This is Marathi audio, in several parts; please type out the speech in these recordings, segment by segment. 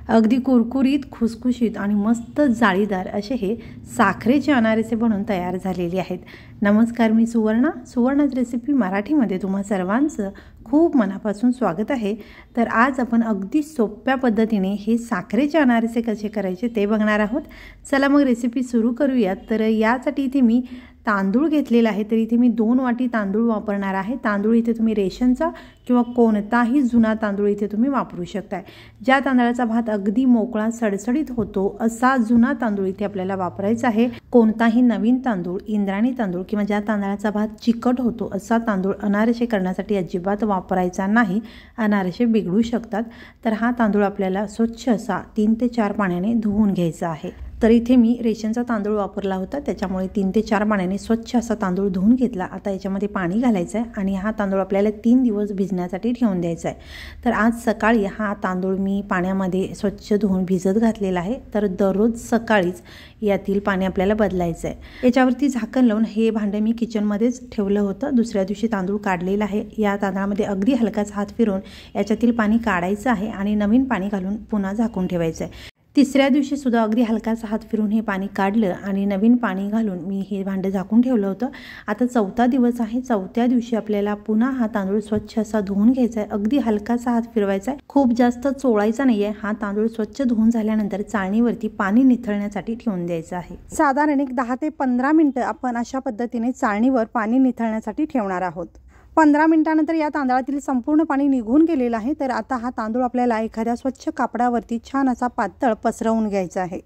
अगदी कुरकुरीत, खुसखुशीत आणि मस्त जाळीदार असे हे साखरेचे अनारसे बनून तयार झालेले आहेत। नमस्कार, मी सुवर्णाच रेसिपी मराठीमध्ये तुम्हा सर्वांचं खूप मनापासून स्वागत आहे। तर आज आपण अगदी सोप्या पद्धतीने हे साखरेचे अनारसे कसे करायचे ते बघणार आहोत। चला मग रेसिपी सुरू करूयात। तर यासाठी इथे मी तांदूळ घेतलेला आहे। तर इथे मी 2 वाटी तांदूळ वापरणार आहे। तांदूळ इथे तुम्ही रेशनचा किंवा कोणताही जुना तांदूळ इथे तुम्ही वापरू शकता। ज्या तांदळाचा भात अगदी मोकळा सडसडीत होतो असा जुना तांदूळ इथे आपल्याला वापरायचा आहे। कोणताही नवीन तांदूळ, इंद्राणी तांदूळ किंवा ज्या तांदळाचा भात चिकट होतो असा तांदूळ अनारसे करण्यासाठी अजिबात वापरायचा नाही। अनारसे बिघडू शकतात। तर हा तांदूळ आपल्याला स्वच्छ असा 3 ते 4 पाण्याने धुवून घ्यायचा आहे। तर इथे मी रेशनचा तांदूळ वापरला होता, त्याच्यामुळे 3 ते 4 पाण्याने स्वच्छ असा तांदूळ धुवून घेतला। आता याच्यामध्ये पाणी घालायचं आहे आणि हा तांदूळ आपल्याला 3 दिवस भिजण्यासाठी ठेवून द्यायचा आहे। तर आज सकाळी हा तांदूळ मी पाण्यामध्ये स्वच्छ धुवून भिजत घातलेला आहे। तर दररोज सकाळीच यातील पाणी आपल्याला बदलायचं आहे। याच्यावरती झाकण लावून हे भांडे मी किचनमध्येच ठेवलं होतं। दुसऱ्या दिवशी तांदूळ काढलेला आहे। या तांदळामध्ये अगदी हलकाच हात फिरवून याच्यातील पाणी काढायचं आहे आणि नवीन पाणी घालून पुन्हा झाकून ठेवायचं आहे। तिसऱ्या दिवशी सुद्धा अगदी हलकासा हात फिरून हे पाणी काढलं आणि नवीन पाणी घालून मी हे भांडं झाकून ठेवलं होतं। आता 4था दिवस आहे। 4थ्या दिवशी आपल्याला पुन्हा हा तांदूळ स्वच्छ असा धुवून घ्यायचा आहे। अगदी हलकासा हात फिरवायचा आहे, खूप जास्त चोळायचा नाहीये। हा तांदूळ स्वच्छ धुवून झाल्यानंतर चाळणीवरती पाणी निथळण्यासाठी ठेवून द्यायचं आहे। साधारण एक 10 ते 15 मिनिटं आपण अशा पद्धतीने चाळणीवर पाणी निथळण्यासाठी ठेवणार आहोत। 15 मिनिटांनंतर या तांदळातील संपूर्ण पाणी निघून गेलेलं आहे। तर आता हा तांदूळ आपल्याला एखाद्या स्वच्छ कापडावरती छान असा पातळ पसरवून घ्यायचा आहे।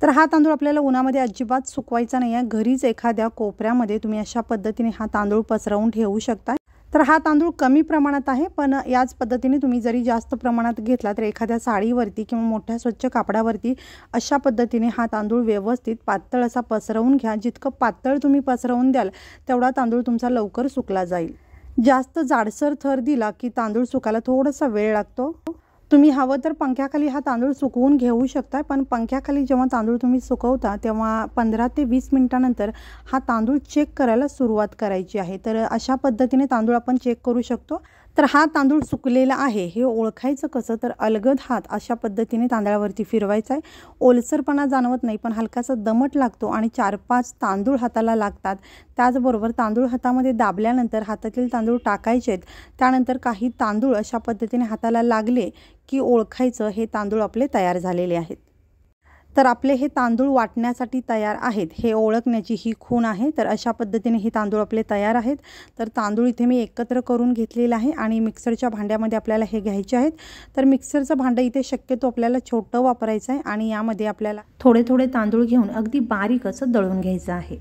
तर हा तांदूळ आपल्याला उन्हामध्ये अजिबात सुकवायचा नाही आहे। घरीच एखाद्या कोपऱ्यामध्ये तुम्ही अशा पद्धतीने हा तांदूळ पसरवून ठेवू शकता। तर हा तांदूळ कमी प्रमाणात आहे, पण याच पद्धतीने तुम्ही जरी जास्त प्रमाणात घेतला तर एखाद्या साडीवरती किंवा मोठ्या स्वच्छ कापडावरती अशा पद्धतीने हा तांदूळ व्यवस्थित पातळ असा पसरवून घ्या। जितकं पातळ तुम्ही पसरवून द्याल तेवढा तांदूळ तुमचा लवकर सुकला जाईल। जास्त जाडसर थर दिला की तांदूळ सुकायला थोडासा वेळ लागतो। तुम्ही हवं तर पंख्याखाली हा तांदूळ सुकवून घेऊ शकता, पण पंख्याखाली जेव्हा तांदूळ तुम्ही सुकवता तेव्हा 15 ते 20 मिनिटांनंतर हा तांदूळ चेक करायला सुरुवात करायची आहे। तर अशा पद्धतीने तांदूळ आपण चेक करू शकतो। तर हा तांदूळ सुकलेला आहे हे ओळखायचं कसं, तर अलगद हात अशा पद्धतीने तांदळावरती फिरवायचा आहे। ओलसरपणा जाणवत नाही, पण हलकासा दमट लागतो आणि 4-5 तांदूळ हाताला लागतात। त्याचबरोबर तांदूळ हातामध्ये दाबल्यानंतर हातातील तांदूळ टाकायचे आहेत। त्यानंतर काही तांदूळ अशा पद्धतीने हाताला लागले की ओळखायचं हे तांदूळ आपले तयार झालेले आहेत। तर आपले हे तांदूळ वाटण्यासाठी तयार आहेत हे ओळखण्याची ही खूण आहे। तर अशा पद्धतीने हे तांदूळ आपले तयार आहेत। तर तांदूळ इथे मी एकत्र करून घेतलेला आहे आणि मिक्सरच्या भांड्यामध्ये आपल्याला हे घ्यायचे आहेत। तर मिक्सरचं भांडं इथे शक्यतो आपल्याला छोटं वापरायचं आहे आणि यामध्ये आपल्याला थोडे थोडे तांदूळ घेऊन अगदी बारीक असं दळून घ्यायचं आहे।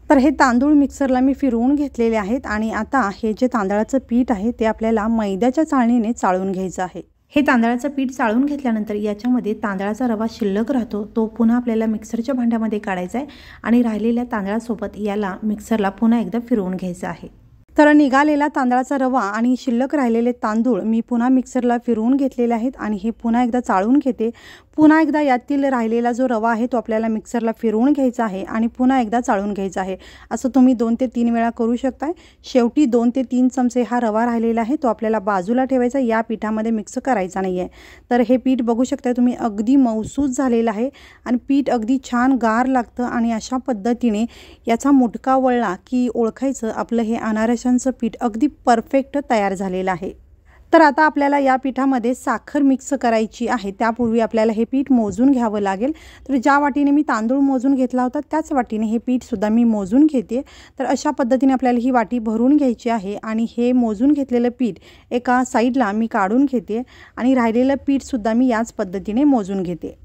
तर हे तांदूळ मिक्सरला मी फिरवून घेतलेले आहेत आणि आता हे जे तांदळाचं पीठ आहे ते आपल्याला मैद्याच्या चाळणीने चाळून घ्यायचं आहे। हे तांदळाचं पीठ चाळून घेतल्यानंतर याच्यामध्ये तांदळाचा रवा शिल्लक राहतो, तो पुन्हा आपल्याला मिक्सरच्या भांड्यामध्ये काढायचा आहे आणि राहिलेल्या तांदळासोबत याला मिक्सरला पुन्हा एकदा फिरवून घ्यायचं आहे। तर निघालेला तांदळाचा रवा आणि शिल्लक राहिलेले तांदूळ मी पुन्हा मिक्सरला फिरवून घेतलेले आहेत आणि हे पुन्हा एकदा चाळून घेते। पुन्हा एकदा यातील राहिलेला जो रवा आहे तो आपल्याला मिक्सरला फिरवून घ्यायचा आहे आणि पुन्हा एकदा चाळून घ्यायचा आहे। असं तुम्ही 2 ते 3 वेळा करू शकताय। शेवटी 2 ते 3 चमचे हा रवा राहिलेला आहे तो आपल्याला बाजूला ठेवायचा, या पिठामध्ये मिक्स करायचा नाही आहे। तर हे पीठ बघू शकता तुम्ही अगदी मऊसूत झालेलं आहे आणि पीठ अगदी छान गार लागतं आणि अशा पद्धतीने याचा मुटका वळला की ओळखायचं आपलं हे अनारशांचं पीठ अगदी परफेक्ट तयार झालेलं आहे। तर आता आपल्याला या पिठामध्ये साखर मिक्स करायची आहे। त्यापूर्वी आपल्याला हे पीठ मोजून घ्यावं लागेल। तर ज्या वाटीने मी तांदूळ मोजून घेतला होता त्याच वाटीने हे पीठ सुद्धा मी मोजून घेते। तर अशा पद्धतीने आपल्याला ही वाटी भरून घ्यायची आहे आणि हे मोजून घेतलेलं पीठ एका साईडला मी काढून घेते आणि राहिलेलं पीठ सुद्धा मी याच पद्धतीने मोजून घेते।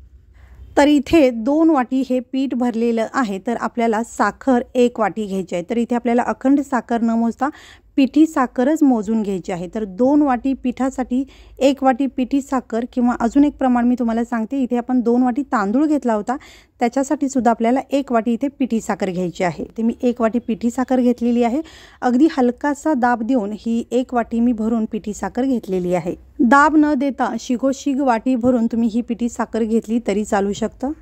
तर इथे 2 वाटी हे पीठ भरलेलं आहे। तर आपल्याला साखर 1 वाटी घ्यायची आहे। तर इथे आपल्याला अखंड साखर न मोजता पिठी साखरच मोजून घ्यायची आहे। तर 2 वाटी पिठासाठी 1 वाटी पिठी साखर किंवा अजून एक प्रमाण मी तुम्हाला सांगते, इथे आपण 2 वाटी तांदूळ घेतला होता त्याच्यासाठी सुद्धा आपल्याला 1 वाटी इथे पिठी साखर घ्यायची आहे। ते मी 1 वाटी पिठी साखर घेतलेली आहे। अगदी हलकासा दाब देऊन ही 1 वाटी मी भरून पिठी साखर घेतलेली आहे। दाब न देता शिगोशिग वाटी भरून तुम्ही ही पिठी साखर घेतली तरी चालू शकतं।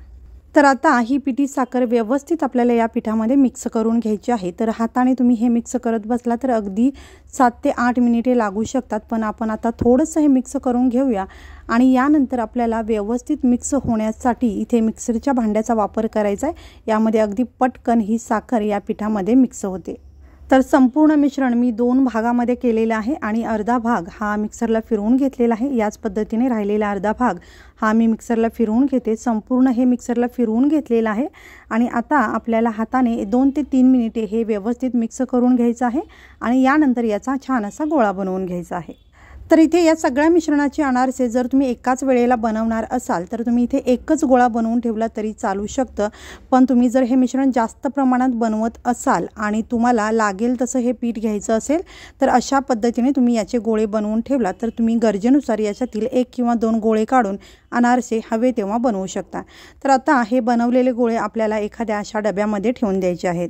तर आता ही पिठी साखर व्यवस्थित आपल्याला या पिठामध्ये मिक्स करून घ्यायची आहे। तर हाताने तुम्ही हे मिक्स करत बसला तर अगदी 7 ते 8 मिनिटे लागू शकतात, पण आपण आता थोडंसं हे मिक्स करून घेऊया आणि यानंतर आपल्याला व्यवस्थित मिक्स होण्यासाठी इथे मिक्सरच्या भांड्याचा वापर करायचा आहे। यामध्ये अगदी पटकन ही साखर या पिठामध्ये मिक्स होते। तर संपूर्ण मिश्रण मी 2 भागामध्ये केलेलं आहे आणि अर्धा भाग हा मिक्सरला फिरवून घेतलेला आहे। याच पद्धतीने राहिलेला अर्धा भाग हा मी मिक्सरला फिरवून घेते। संपूर्ण हे मिक्सरला फिरवून घेतलेलं आहे आणि आता आपल्याला हाताने 2 ते 3 मिनिटे हे व्यवस्थित मिक्स करून घ्यायचं आहे आणि यानंतर याचा छान असा गोळा बनवून घ्यायचा आहे। तर इथे या सगळ्या मिश्रणाचे अनारसे जर तुम्ही एकाच वेळेला बनवणार असाल तर तुम्ही इथे एकच गोळा बनवून ठेवला तरी चालू शकतं, पण तुम्ही जर हे मिश्रण जास्त प्रमाणात बनवत असाल आणि तुम्हाला लागेल तसं हे पीठ घ्यायचं असेल तर अशा पद्धतीने तुम्ही याचे गोळे बनवून ठेवला तर तुम्ही गरजेनुसार याच्यातील 1 किंवा 2 गोळे काढून अनारसे हवे तेव्हा बनवू शकता। तर आता हे बनवलेले गोळे आपल्याला एखाद्या अशा डब्यामध्ये ठेवून द्यायचे आहेत।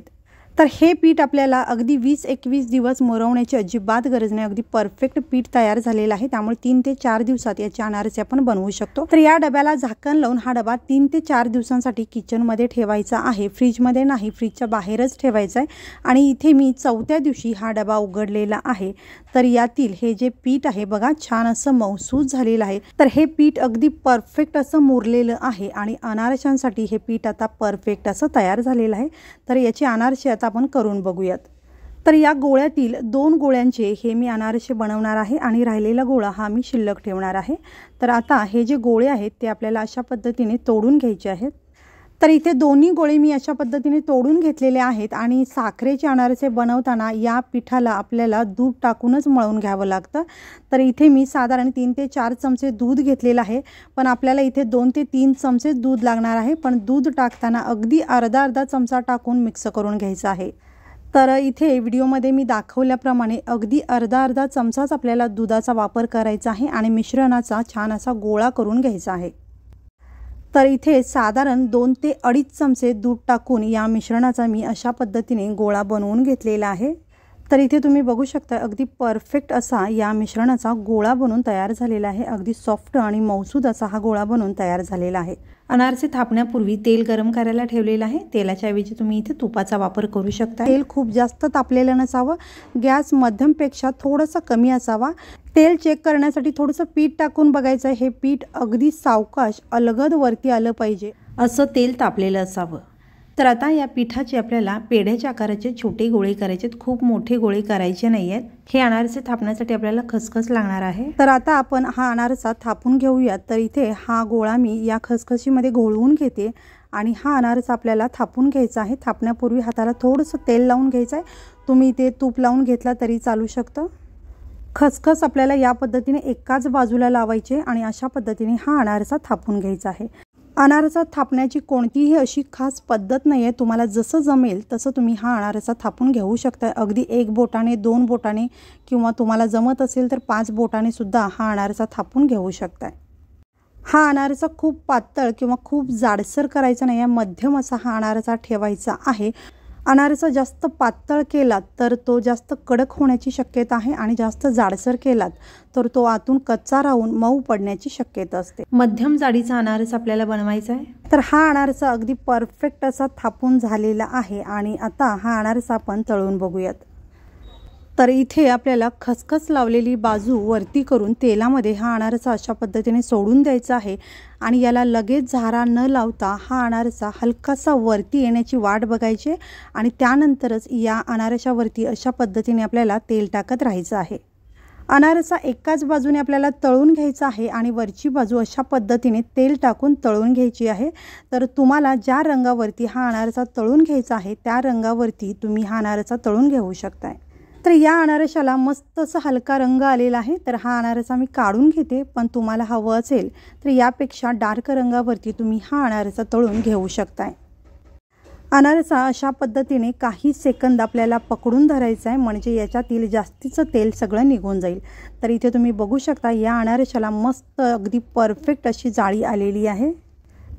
तर हे पीठ आपल्याला अगदी 20-21 दिवस मुरवण्याची अजिबात गरज नाही, अगदी परफेक्ट पीठ तयार झालेलं आहे। त्यामुळे 3 ते 4 दिवसात याचे अनारसे आपण बनवू शकतो। तर या डब्याला झाकण लावून हा डबा 3 ते 4 दिवसांसाठी किचनमध्ये ठेवायचा आहे, फ्रीजमध्ये नाही, फ्रीजच्या बाहेरच ठेवायचा आहे। आणि इथे मी 4थ्या दिवशी हा डबा उघडलेला आहे तर यातील हे जे पीठ आहे बघा छान असं मऊसूत झालेलं आहे। तर हे पीठ अगदी परफेक्ट असं मुरलेलं आहे आणि अनारशांसाठी हे पीठ आता परफेक्ट असं तयार झालेलं आहे। तर याचे अनारसे आता आपण करून बघूयात। तर या गोळ्यातील 2 गोळ्यांचे हे मी अनारसे बनवणार आहे आणि राहिलेला गोळा हा मी शिल्लक ठेवणार आहे। तर आता हे जे गोळे आहेत ते आपल्याला अशा पद्धतीने तोडून घ्यायचे आहेत। तर इथे दोन्ही गोळे मी अशा पद्धतीने तोडून घेतलेले आहेत आणि साखरेचे अनारसे बनवताना या पिठाला आपल्याला दूध टाकूनच मळून घ्यावं लागतं। तर इथे मी साधारण 3 ते 4 चमचे दूध घेतलेलं आहे, पण आपल्याला इथे 2 ते 3 चमचे दूध लागणार आहे, पण दूध टाकताना अगदी अर्धा चमचा टाकून मिक्स करून घ्यायचं आहे। तर इथे व्हिडिओमध्ये मी दाखवल्याप्रमाणे अगदी अर्धा चमचाच आपल्याला दुधाचा वापर करायचा आहे आणि मिश्रणाचा छान असा गोळा करून घ्यायचा आहे। तर इथे साधारण 2 ते 2.5 चमचे दूध टाकून या मिश्रणाचा मी अशा पद्धतीने गोळा बनवून घेतलेला आहे। तर इथे तुम्ही बघू शकता अगदी परफेक्ट असा या मिश्रणाचा गोळा बनून तयार झालेला आहे। अगदी सॉफ्ट आणि मऊसूद असा हा गोळा बनून तयार झालेला आहे। अनारसे थापण्यापूर्वी तेल गरम करायला ठेवलेलं आहे। तेलाच्या ऐवजी तुम्ही इथे तुपाचा वापर करू शकता। तेल खूप जास्त तापलेलं नसावं, गॅस मध्यमपेक्षा थोडंसं कमी असावा। तेल चेक करण्यासाठी थोडंसं पीठ टाकून बघायचं, हे पीठ अगदी सावकाश अलगद वरती आलं पाहिजे असं तेल तापलेलं असावं। तर आता या पिठाचे आपल्याला पेढ्याच्या आकाराचे छोटे गोळे करायचे आहेत, खूप मोठे गोळे करायचे नाही आहेत। हे अनारसे थापण्यासाठी आपल्याला खसखस लागणार आहे। तर आता आपण हा अनारसा थापून घेऊयात। तर इथे हा गोळा मी या खसखशीमध्ये घोळवून घेते आणि हा अनारसा आपल्याला थापून घ्यायचा आहे। थापण्यापूर्वी हाताला थोडंसं तेल लावून घ्यायचं आहे, तुम्ही ते तूप लावून घेतला तरी चालू शकतं। खसखस आपल्याला या पद्धतीने एकाच बाजूला लावायचे आणि अशा पद्धतीने हा अनारसा थापून घ्यायचा आहे। अनारसा थापण्याची कोणतीही अशी खास पद्धत नाही आहे, तुम्हाला जसं जमेल तसं तुम्ही हा अनारसा थापून घेऊ शकता। अगदी 1 बोटाने 2 बोटाने किंवा तुम्हाला जमत असेल तर 5 बोटाने सुद्धा हा अनारसा थापून घेऊ शकता। हा अनारसा खूप पातळ किंवा खूप जाडसर करायचा नाही आहे, मध्यम असा हा अनारसा ठेवायचा आहे। अनारसा जास्त पातळ केलात तर तो जास्त कडक होण्याची शक्यता आहे आणि जास्त जाडसर केलात तर तो आतून कच्चा राहून मऊ पडण्याची शक्यता असते। मध्यम जाडीचा अनारसा आपल्याला बनवायचा आहे। तर हा अनारसा अगदी परफेक्ट असा थापून झालेला आहे आणि आता हा अनारसा आपण तळून बघूयात। तर इथे आपल्याला खसखस लावलेली बाजू वरती करून तेलामध्ये हा अनारसा अशा पद्धतीने सोडून द्यायचा आहे आणि याला लगेच झारा न लावता हा अनारसा हलकासा वरती येण्याची वाट बघायची आणि त्यानंतरच या अनारशावरती अशा पद्धतीने आपल्याला तेल टाकत राहायचं आहे। अनारसा एकाच बाजूने आपल्याला तळून घ्यायचा आहे आणि वरची बाजू अशा पद्धतीने तेल टाकून तळून घ्यायची आहे। तर तुम्हाला ज्या रंगावरती हा अनारसा तळून घ्यायचा आहे त्या रंगावरती तुम्ही हा अनारसा तळून घेऊ शकताय। तर या अनारशाला मस्त असा हलका रंग आलेला आहे। तर हा अनारसा मी काढून घेते, पण तुम्हाला हवं असेल तर यापेक्षा डार्क रंगावरती तुम्ही हा अनारसा तळून घेऊ शकताय। अनारसा अशा पद्धतीने काही सेकंद आपल्याला पकडून धरायचा आहे, म्हणजे याच्यातील जास्तीचं तेल सगळं निघून जाईल। तर इथे तुम्ही बघू शकता या अनारशाला मस्त अगदी परफेक्ट अशी जाळी आलेली आहे।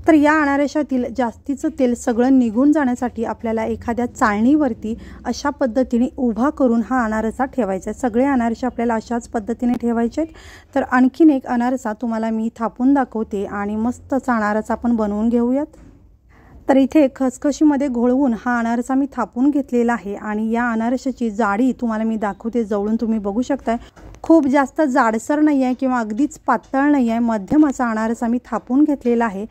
तर या अनारशातील जास्तीचं तेल सगळं निघून जाण्यासाठी आपल्याला एखाद्या चाळणीवरती अशा पद्धतीने उभा करून हा अनारसा ठेवायचा आहे। सगळे अनारसे आपल्याला अशाच पद्धतीने ठेवायचे आहेत। तर आणखीन एक अनारसा तुम्हाला मी थापून दाखवते आणि मस्त असा अनारसा आपण बनवून घेऊयात। तर इथे खसखशीमध्ये घोळवून हा अनारसा मी थापून घेतलेला आहे आणि या अनारसाची जाडी तुम्हाला मी दाखवते जवळून, तुम्ही बघू शकताय। खूप जास्त जाडसर नाही आहे किंवा अगदीच पातळ नाही आहे, मध्यम असा अनारसा मी थापून घेतलेला आहे।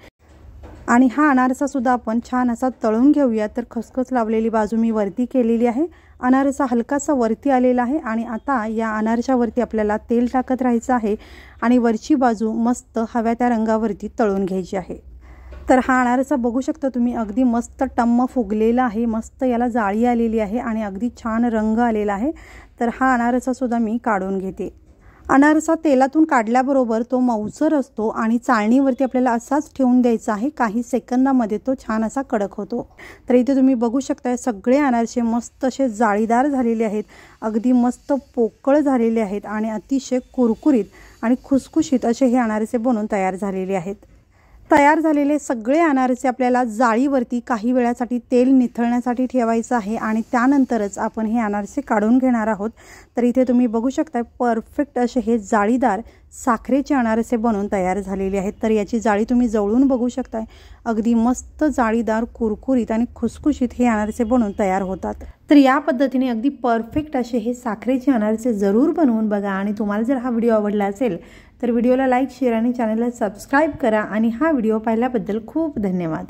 आणि हा अनारसा सुद्धा आपण छान असा तळून घेऊया। तर खसखस लावलेली बाजू मी वरती केलेली आहे, अनारसा हलकासा वरती आलेला आहे आणि आता या अनारशावरती आपल्याला तेल टाकत राहायचं आहे आणि वरची बाजू मस्त हव्या त्या रंगावरती तळून घ्यायची आहे। तर हा अनारसा बघू शकता तुम्ही, अगदी मस्त टम्म फुगलेला आहे, मस्त याला जाळी आलेली आहे आणि अगदी छान रंग आलेला आहे। तर हा अनारसा सुद्धा मी काढून घेते। अनारसा तेलातून काढल्याबरोबर तो मऊसर असतो आणि चाळणीवरती आपल्याला असाच ठेवून द्यायचा आहे, काही सेकंदामध्ये तो छान असा कडक होतो। तर इथे तुम्ही बघू शकता सगळे अनारसे मस्त असे जाळीदार झालेले आहेत, अगदी मस्त पोकळ झालेले आहेत आणि अतिशय कुरकुरीत आणि खुसखुशीत असे हे अनारसे बनून तयार झालेले आहेत। तयार झालेले सगळे अनारसे आपल्याला जाळीवरती काही वेळासाठी तेल निथळण्यासाठी ठेवायचं आहे आणि त्यानंतरच आपण हे अनारसे काढून घेणार आहोत। तर इथे तुम्ही बघू शकता परफेक्ट असे हे जाळीदार साखरेचे अनारसे बनून तयार झालेले आहेत। तर याची जाळी तुम्ही जवळून बघू शकताय, अगदी मस्त जाळीदार कुरकुरीत आणि खुसखुशीत हे अनारसे बनून तयार होतात। तर या पद्धतीने अगदी परफेक्ट असे हे साखरेचे अनारसे जरूर बनवून बघा आणि तुम्हाला जर हा व्हिडिओ आवडला असेल तर व्हिडिओला लाईक, शेअर आणि चॅनलला सबस्क्राईब करा आणि हा व्हिडिओ पाहिल्याबद्दल खूप धन्यवाद।